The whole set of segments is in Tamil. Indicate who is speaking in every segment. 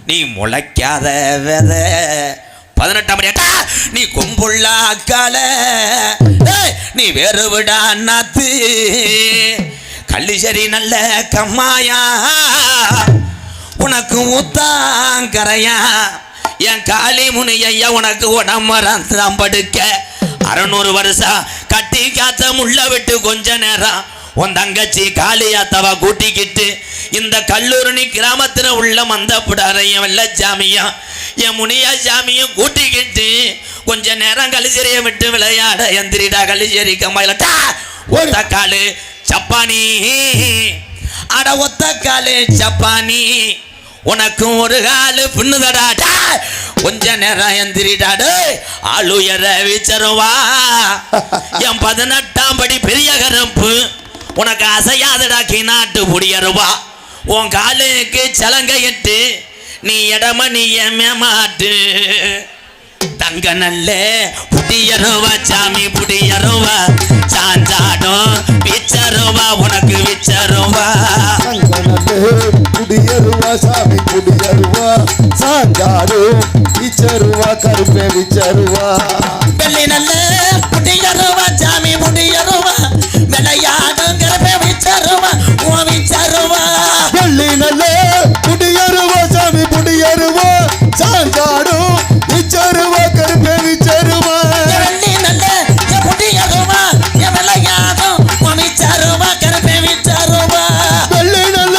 Speaker 1: நீ முளைக்காத வித 18ஆம் படி நீ கொம்புள்ள அக்கால நீ வேறு விடா நாத்து கள்ளிசரி நல்ல கம்மாயா உனக்கு ஊத்தாங்கரையா என் காளி முனையா உனக்கு உடம்பரம் படுக்க 600 வருஷம் கட்டி காத்த முள்ள விட்டு கொஞ்ச நேரம் உன் தங்கச்சி காளியாத்தவா கூட்டிக்கிட்டு இந்த கல்லூரணி கிராமத்தில் உள்ள மந்தப்புடாரையும் வெள்ளச்சாமியும் என் முனியா சாமியும் கூட்டிக்கிட்டு கொஞ்ச நேரம் கலிசரியை விட்டு விளையாட எந்திரிடா கலிசரி கம்மாயிலட்டா ஒத்த காலு சப்பானி அட ஒத்த காலு சப்பானி உனக்கும் ஒரு காலு பின்னுதடாடா கொஞ்ச நேரம் எந்திரிடாடு ஆளுயர வீச்சருவா என் 18ஆம் படி பெரிய கருப்பு உனக்கு அசையாதடாக்கி நாட்டு புடியருவா உன் காலுக்கு சலங்கையிட்டு நீ இடம நீ ஏமாட்டு தங்க நல்ல புடியருவா சாமி புடியருவா சாஞ்சாடும் விச்சருவா உனக்கு விச்சருவா
Speaker 2: புடியருவா சாமி புடியருவா சாஞ்சாடும் விச்சருவா கருப்பே விச்சருவா
Speaker 1: வெள்ளி நல்ல புடியருவா சாமி புடியருவா விளையாடும் கருப்பே விச்சருவா ஓ விச்சருவா
Speaker 2: வெள்ளி நல்ல புடியருவா சாமி புடியருவா சாஞ்சாடும் விச்சருவா கருப்பே விச்சருவா
Speaker 1: வெள்ளி நல்ல புடியருவா விளையாடும் ஓ விச்சருவா கருப்பே விச்சருவா
Speaker 2: வெள்ளி நல்ல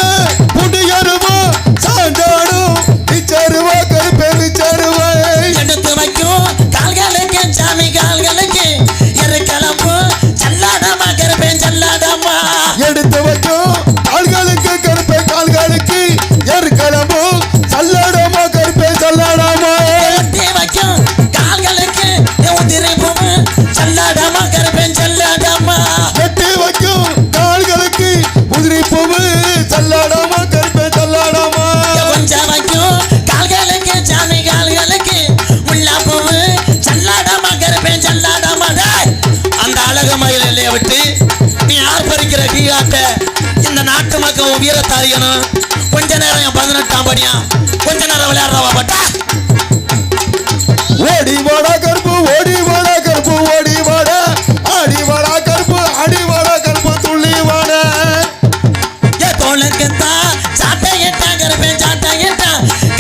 Speaker 2: புடியருவா சாஞ்சாடும் விச்சருவா கருப்பே விச்சருவா
Speaker 1: எடுத்து வைக்கும் கால்களுக்கு சாமி கால்களுக்கு எருக்களம்பு சல்லாடமா கருப்பேன் சல்லாடமா
Speaker 2: எடுத்து வைக்கும் கால்களுக்கு கருப்பை கால்களுக்கு எருக்களம்பு சல்லாடமா கருப்பை சல்லாடமா
Speaker 1: எடுத்து வைக்கும் கால்களுக்கு உதிரிப்பும் சல்லாடமா கருப்பேன் சல்லாடமா
Speaker 2: எட்டி வைக்கும் கால்களுக்கு உதிரி பூவு சல்லாடமா கருப்பை சல்லாடமா
Speaker 1: கொஞ்சம் வைக்கும் கால்களுக்கு சாமி கால்களுக்கு முல்லாப்பூவு சல்லாடமா கருப்பேன் சல்லாடமா அந்த அழகு மயிலைய விட்டு நீ ஆர்ப்பரிக்கிற கீழாட்ட இந்த நாட்டு மக்கள் வீரத்தை அறியணும் கொஞ்ச நேரம் என் 18ஆம் படியா கொஞ்ச நேரம் விளையாடுறவா பட்டா
Speaker 2: ஓடி வாடா கருப்பு ஓடி வாடா கருப்பு ஓடி வாடா ஆடி வாடா கருப்பு ஆடி வாடா கருப்பு துள்ளி வாடா
Speaker 1: என் தோளுக்குத்தான் சாட்டையிட்டா கருப்பேன் சாட்டையிட்டா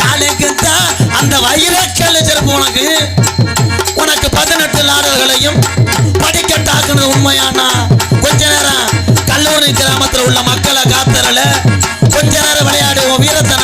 Speaker 1: காலுக்குத்தான் அந்த வயிறக்கல் சிறப்பு உனக்கு 18 லாடர்களையும் படிக்கட்டாக்குனது உண்மையானா கொஞ்ச நேரம் கல்லூரி கிராமத்தில் உள்ள மக்களை காத்தரல கொஞ்ச நேரம் விளையாடு வீரத்தை